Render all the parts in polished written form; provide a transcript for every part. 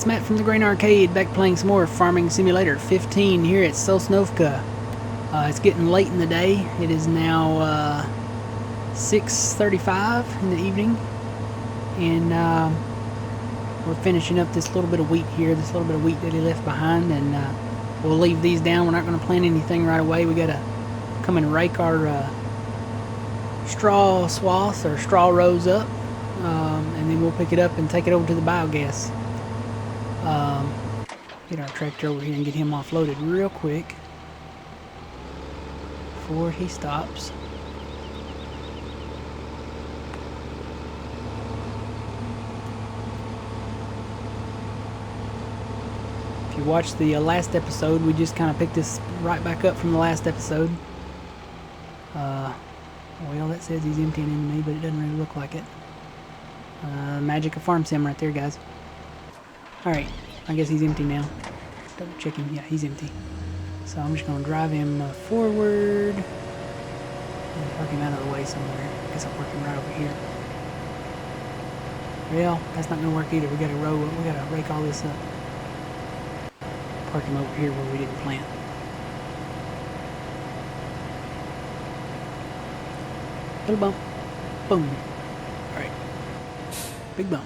Matt from the Grain Arcade, back playing some more Farming Simulator 15 here at Sosnovka. It's getting late in the day. It is now 6:35 in the evening, and we're finishing up this little bit of wheat here, this little bit of wheat that he left behind, and we'll leave these down. We're not going to plant anything right away. We got to come and rake our straw swaths or straw rows up, and then we'll pick it up and take it over to the biogas. Get our tractor over here and get him offloaded real quick before he stops. If you watched the last episode, we just kind of picked this right back up from the last episode. Well, that says he's emptying into me, but it doesn't really look like it. Magic of farm sim right there, guys. Alright, I guess he's empty now. Double checking. Yeah, he's empty. So I'm just going to drive him forward and park him out of the way somewhere. I guess I'll park him right over here. Well, that's not going to work either. We got to rake all this up. Park him over here where we didn't plant. Little bump. Boom. Alright. Big bump.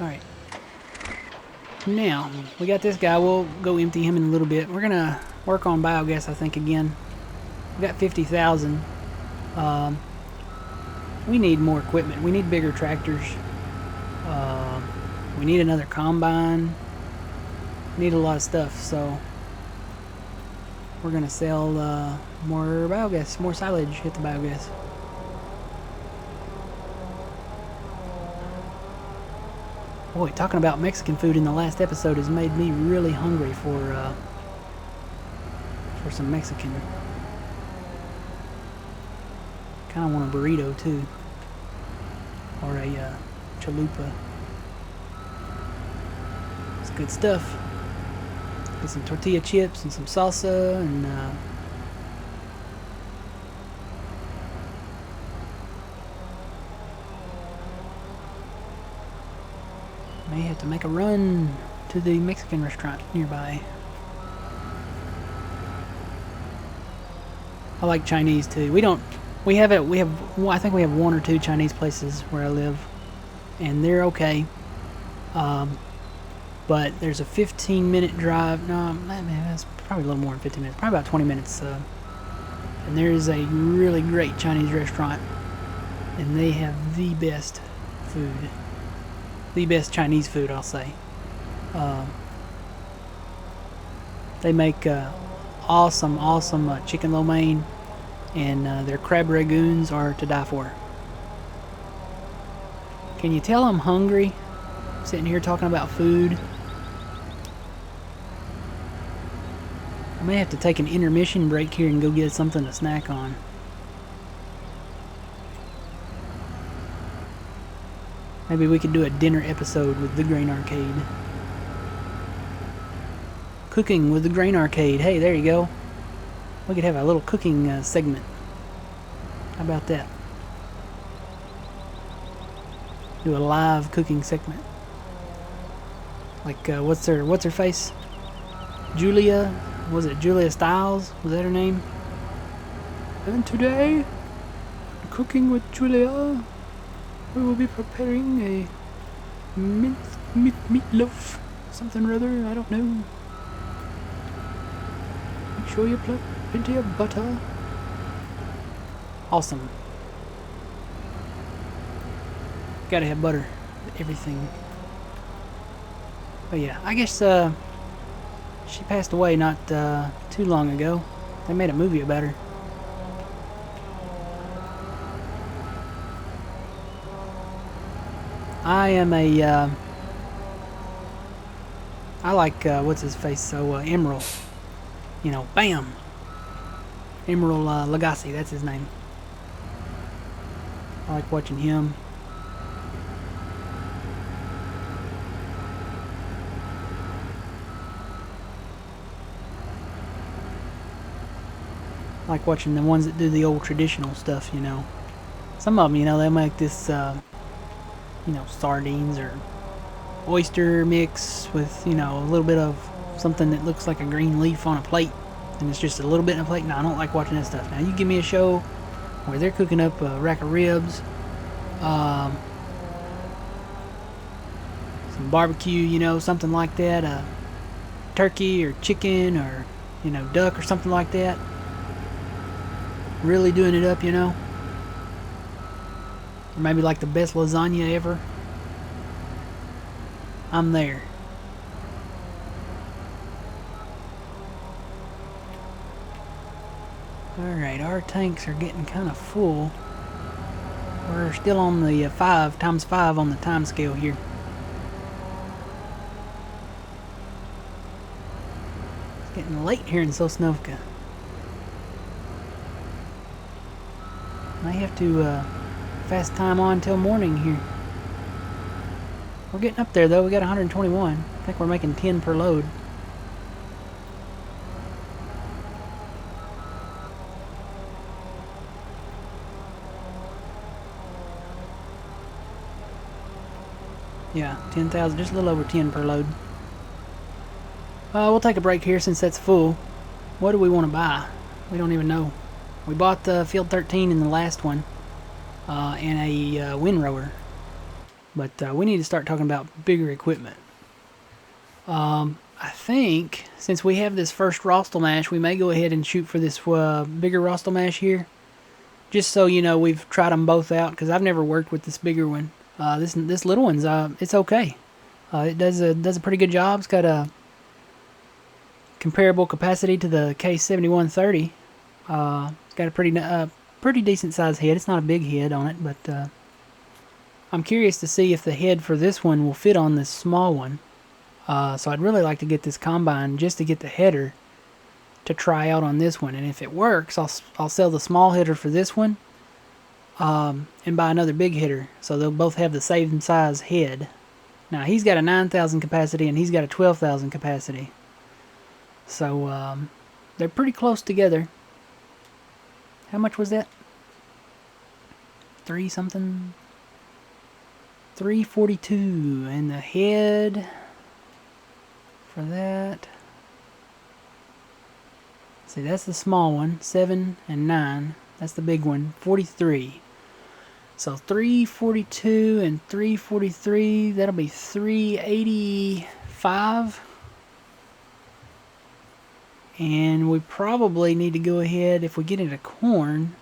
Alright. Now, we got this guy. We'll go empty him in a little bit. We're going to work on biogas, I think, again. We got 50,000. We need more equipment. We need bigger tractors. We need another combine. We need a lot of stuff, so we're going to sell more biogas, more silage, hit the biogas. Boy, talking about Mexican food in the last episode has made me really hungry for some Mexican. Kind of want a burrito too, or a chalupa. It's good stuff. Get some tortilla chips and some salsa and may have to make a run to the Mexican restaurant nearby. I like Chinese too. I think we have one or two Chinese places where I live, and they're okay. But there's a 15-minute drive. No, man, that's probably a little more than 15 minutes. Probably about 20 minutes. And there is a really great Chinese restaurant, and they have the best food. The best Chinese food, I'll say. They make awesome chicken lo mein, and their crab ragoons are to die for. Can you tell I'm hungry? Sitting here talking about food. I may have to take an intermission break here and go get something to snack on. Maybe we could do a dinner episode with the Grain Arcade. Cooking with the Grain Arcade. Hey, there you go. We could have a little cooking segment. How about that? Do a live cooking segment. Like, what's her face? Julia? Was it Julia Stiles? Was that her name? And today, cooking with Julia, we will be preparing a meatloaf, something or other, I don't know. Make sure you put plenty of butter. Awesome. Gotta have butter with everything. But yeah, I guess she passed away not too long ago. They made a movie about her. I am I like, what's his face, so, Emerald. You know, bam! Emerald Lagasse, that's his name. I like watching him. I like watching the ones that do the old traditional stuff, you know. Some of them, you know, they make this, you know, sardines or oyster mix with, you know, a little bit of something that looks like a green leaf on a plate, and it's just a little bit in a plate. No, I don't like watching that stuff. Now you give me a show where they're cooking up a rack of ribs, some barbecue, you know, something like that, turkey or chicken or, you know, duck or something like that. Really doing it up, you know. Or maybe like the best lasagna ever. I'm there. Alright, our tanks are getting kind of full. We're still on the 5 times 5 on the time scale here. It's getting late here in Sosnovka. I have to fast time on till morning here. We're getting up there though. We got 121. I think we're making 10 per load. Yeah, 10,000, just a little over 10 per load. We'll take a break here since that's full. What do we want to buy? We don't even know. We bought the Field 13 in the last one, and a windrower. But we need to start talking about bigger equipment. I think since we have this first Rostel mash, we may go ahead and shoot for this bigger Rostel mash here. Just so you know, we've tried them both out because I've never worked with this bigger one. This little one's it's okay. It does a pretty good job. It's got a comparable capacity to the K7130. It's got a pretty decent sized head. It's not a big head on it, but I'm curious to see if the head for this one will fit on this small one. So I'd really like to get this combine just to get the header to try out on this one, and if it works, I'll sell the small header for this one, and buy another big header, so they'll both have the same size head. Now he's got a 9,000 capacity and he's got a 12,000 capacity, so they're pretty close together. How much was that? 342, and the head for that. See, that's the small one, 7 and 9. That's the big one, 43. So 342 and 343, that'll be 385. And we probably need to go ahead, if we get into corn,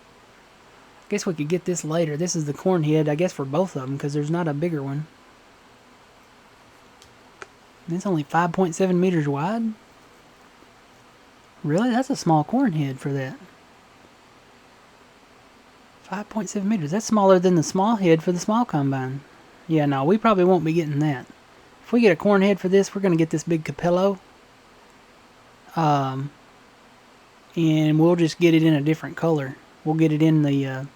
I guess we could get this later. This is the corn head, I guess, for both of them, because there's not a bigger one. And it's only 5.7 meters wide. Really? That's a small corn head for that. 5.7 meters. That's smaller than the small head for the small combine. Yeah, no, we probably won't be getting that. If we get a corn head for this, we're going to get this big Capello. And we'll just get it in a different color. We'll get it in the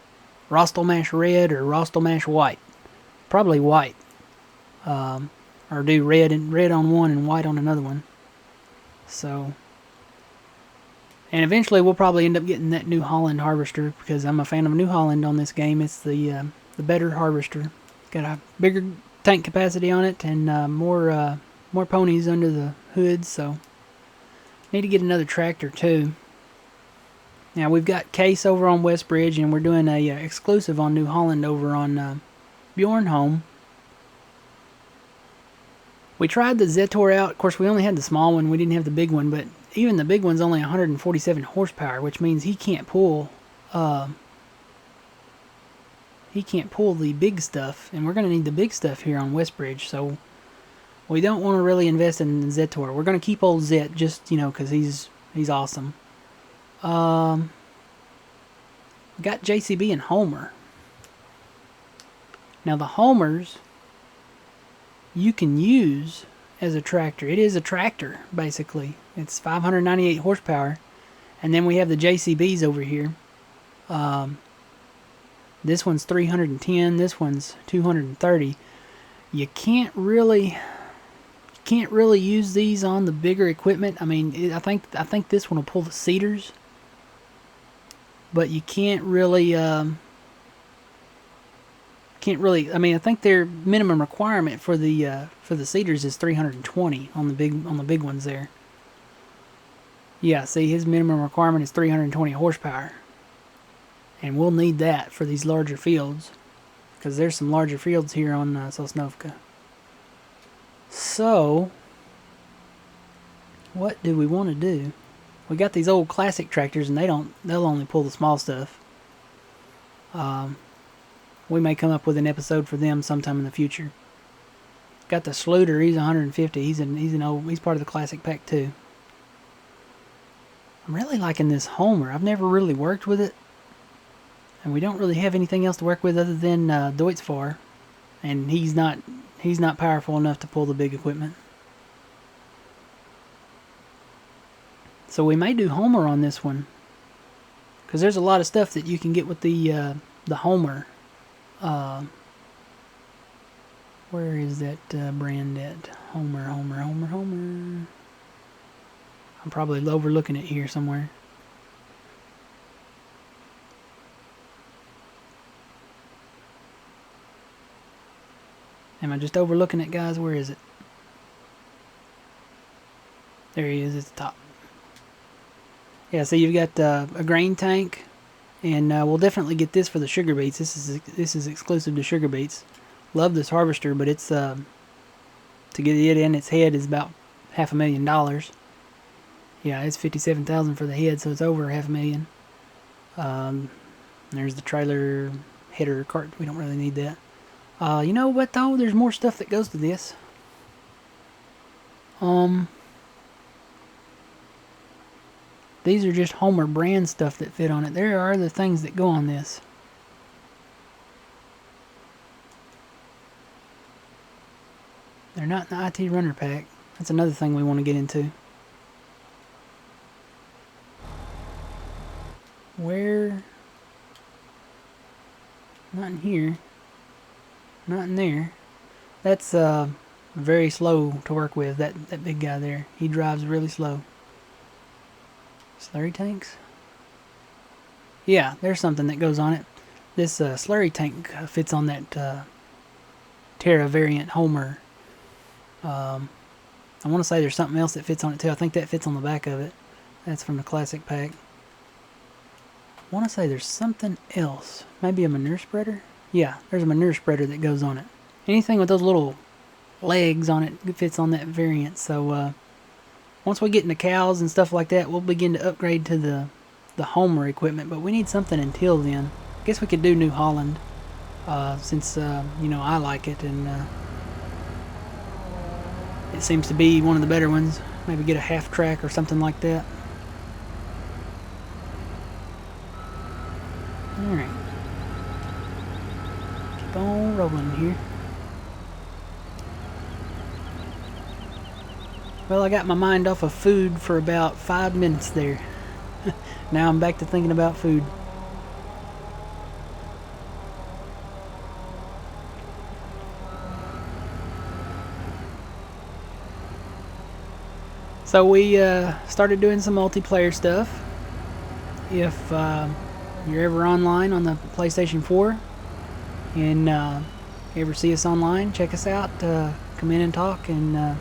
Rostel Mash Red or Rostel Mash White. Probably white. Or do red on one and white on another one. So... And eventually we'll probably end up getting that New Holland harvester, because I'm a fan of New Holland on this game. It's the better harvester. Got a bigger tank capacity on it and more ponies under the hood. So need to get another tractor too. Now we've got Case over on Westbridge, and we're doing a exclusive on New Holland over on Bjornholm. We tried the Zetor out. Of course, we only had the small one. We didn't have the big one, but even the big one's only 147 horsepower, which means he can't pull the big stuff, and we're going to need the big stuff here on Westbridge, so we don't want to really invest in Zetor. We're going to keep old Zet just, you know, because he's awesome. We got JCB and Homer. Now the Homers you can use as a tractor. It is a tractor, basically. It's 598 horsepower. And then we have the JCBs over here. This one's 310. This one's 230. You can't really use these on the bigger equipment. I mean, I think this one will pull the seeders, but you can't really can't really. I mean, I think their minimum requirement for the seeders is 320 on the big ones there. Yeah, see, his minimum requirement is 320 horsepower, and we'll need that for these larger fields, because there's some larger fields here on Sosnovka. So, what do we want to do? We got these old classic tractors, and they'll only pull the small stuff. We may come up with an episode for them sometime in the future. Got the Schluter, he's 150. He's part of the classic pack too. I'm really liking this Homer. I've never really worked with it, and we don't really have anything else to work with other than Deutzfahr, and he's not powerful enough to pull the big equipment. So we may do Homer on this one, because there's a lot of stuff that you can get with the Homer. Where is that brand at? Homer. I'm probably overlooking it here somewhere. Am I just overlooking it, guys? Where is it? There he is at the top. Yeah, so you've got a grain tank, and we'll definitely get this for the sugar beets. This is exclusive to sugar beets. Love this harvester, but it's to get it in its head is about $500,000. Yeah, it's $57,000 for the head, so it's over $500,000. There's the trailer header cart. We don't really need that. You know what though? There's more stuff that goes to this. These are just Homer brand stuff that fit on it. There are other things that go on this. They're not in the IT runner pack. That's another thing we want to get into. Where? Not in here. Not in there. That's very slow to work with. That big guy there. He drives really slow. Slurry tanks? Yeah, there's something that goes on it. This slurry tank fits on that Terra variant Homer. I want to say there's something else that fits on it too. I think that fits on the back of it. That's from the classic pack. I want to say there's something else. Maybe a manure spreader? Yeah, there's a manure spreader that goes on it. Anything with those little legs on it fits on that variant. So once we get into cows and stuff like that, we'll begin to upgrade to the Homer equipment. But we need something until then. I guess we could do New Holland, since I like it, and it seems to be one of the better ones. Maybe get a half track or something like that. Alright. Keep on rolling here. Well, I got my mind off of food for about 5 minutes there. Now I'm back to thinking about food. So we started doing some multiplayer stuff. If you're ever online on the PlayStation 4 and you ever see us online, check us out. Come in and talk, and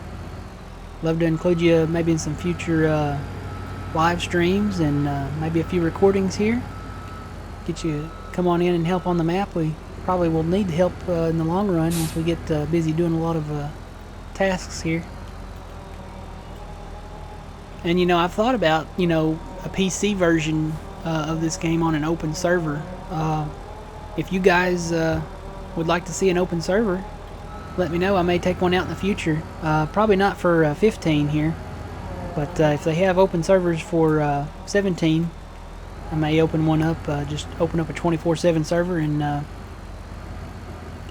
love to include you maybe in some future live streams and maybe a few recordings here. Get you come on in and help on the map. We probably will need help in the long run once we get busy doing a lot of tasks here. And I've thought about a PC version of this game on an open server. If you guys would like to see an open server, let me know. I may take one out in the future. Probably not for 15 here, but if they have open servers for 17, I may open one up. Just open up a 24/7 server and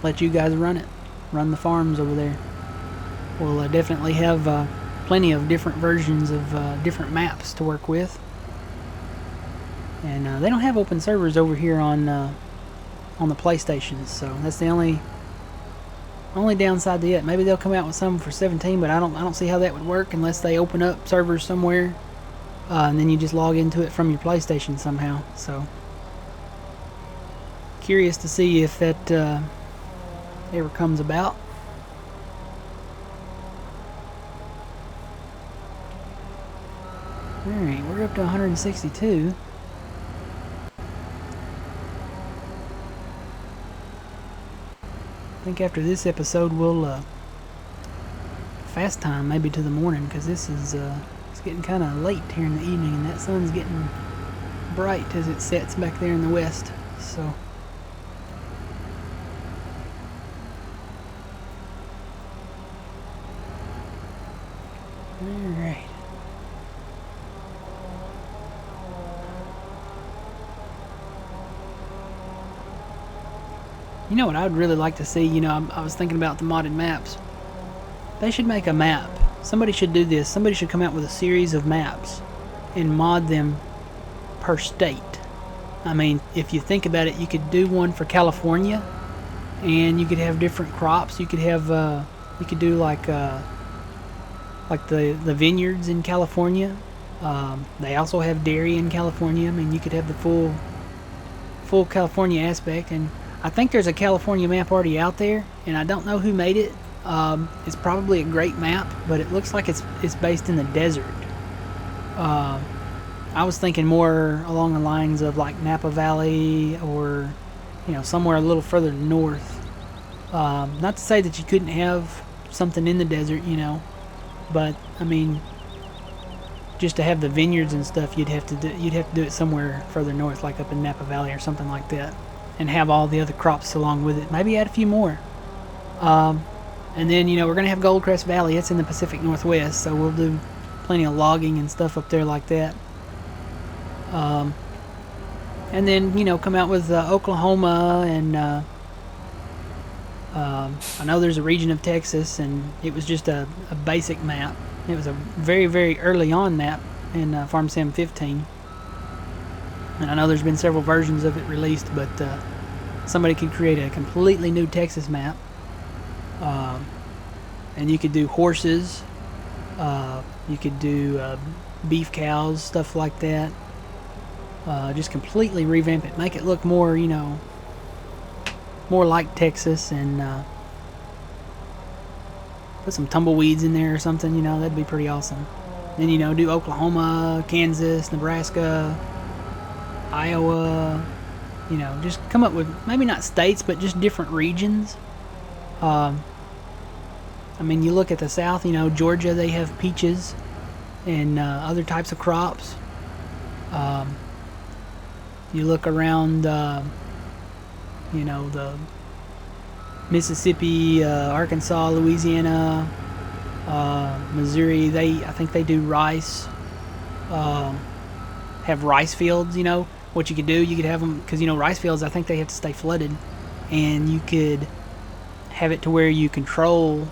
let you guys run it. Run the farms over there. We'll definitely have plenty of different versions of different maps to work with. And they don't have open servers over here on the PlayStations, so that's the only downside to it. Maybe they'll come out with some for 17, but I don't see how that would work unless they open up servers somewhere, and then you just log into it from your PlayStation somehow. So curious to see if that ever comes about. Alright, we're up to 162. I think after this episode we'll fast time maybe to the morning, because this is it's getting kind of late here in the evening, and that sun's getting bright as it sets back there in the west. So alright. You know what I would really like to see? You know, I was thinking about the modded maps. They should make a map. Somebody should do this. Somebody should come out with a series of maps and mod them per state. I mean, if you think about it, you could do one for California, and you could have different crops. You could have, you could do like the vineyards in California. They also have dairy in California. I mean, you could have the full California aspect. And I think there's a California map already out there, and I don't know who made it. It's probably a great map, but it looks like it's based in the desert. I was thinking more along the lines of like Napa Valley, or you know, somewhere a little further north. Not to say that you couldn't have something in the desert, you know, but I mean, just to have the vineyards and stuff, you'd have to do it somewhere further north, like up in Napa Valley or something like that, and have all the other crops along with it. Maybe add a few more. And then, you know, we're going to have Goldcrest Valley. It's in the Pacific Northwest, so we'll do plenty of logging and stuff up there like that. And then, you know, come out with Oklahoma, and I know there's a region of Texas, and it was just a basic map. It was a very, very early on map in Farm Sim 15. And I know there's been several versions of it released, but somebody could create a completely new Texas map. And you could do horses, you could do beef cows, stuff like that. Just completely revamp it, make it look more, you know, more like Texas, and put some tumbleweeds in there or something, you know, that'd be pretty awesome. Then, you know, do Oklahoma, Kansas, Nebraska, Iowa, you know, just come up with maybe not states, but just different regions. I mean, you look at the South, you know, Georgia, they have peaches and other types of crops. You look around, you know, the Mississippi, Arkansas, Louisiana, Missouri, I think they do rice, have rice fields. You know, what you could do, you could have them, because, you know, rice fields, I think they have to stay flooded, and you could have it to where you control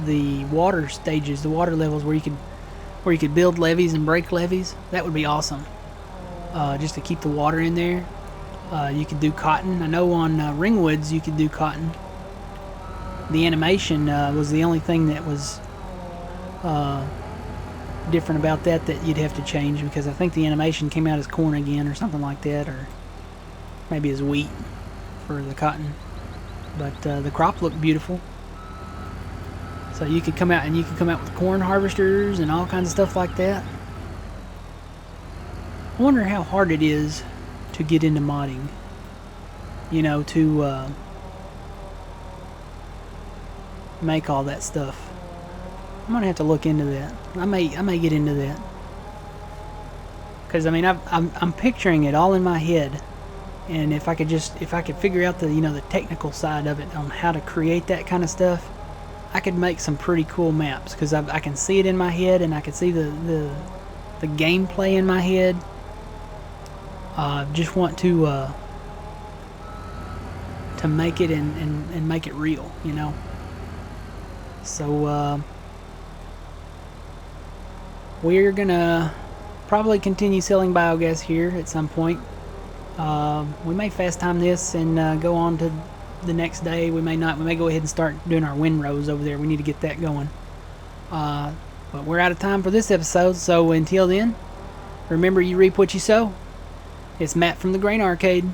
the water stages, the water levels, where you could build levees and break levees. That would be awesome, just to keep the water in there. You could do cotton. I know on Ringwoods you could do cotton. The animation was the only thing that was different about that you'd have to change, because I think the animation came out as corn again or something like that, or maybe as wheat for the cotton. But the crop looked beautiful. So you could come out with corn harvesters and all kinds of stuff like that. I wonder how hard it is to get into modding. You know, to make all that stuff. I'm gonna have to look into that. I may get into that, because I mean, I'm picturing it all in my head, and if I could figure out the, you know, the technical side of it on how to create that kind of stuff, I could make some pretty cool maps, because I can see it in my head, and I can see the gameplay in my head. Just want to make it and make it real, you know. So we're gonna probably continue selling biogas here at some point. We may fast time this and go on to the next day. We may not. We may go ahead and start doing our windrows over there. We need to get that going. But we're out of time for this episode, so until then, remember, you reap what you sow. It's Matt from the Grain Arcade.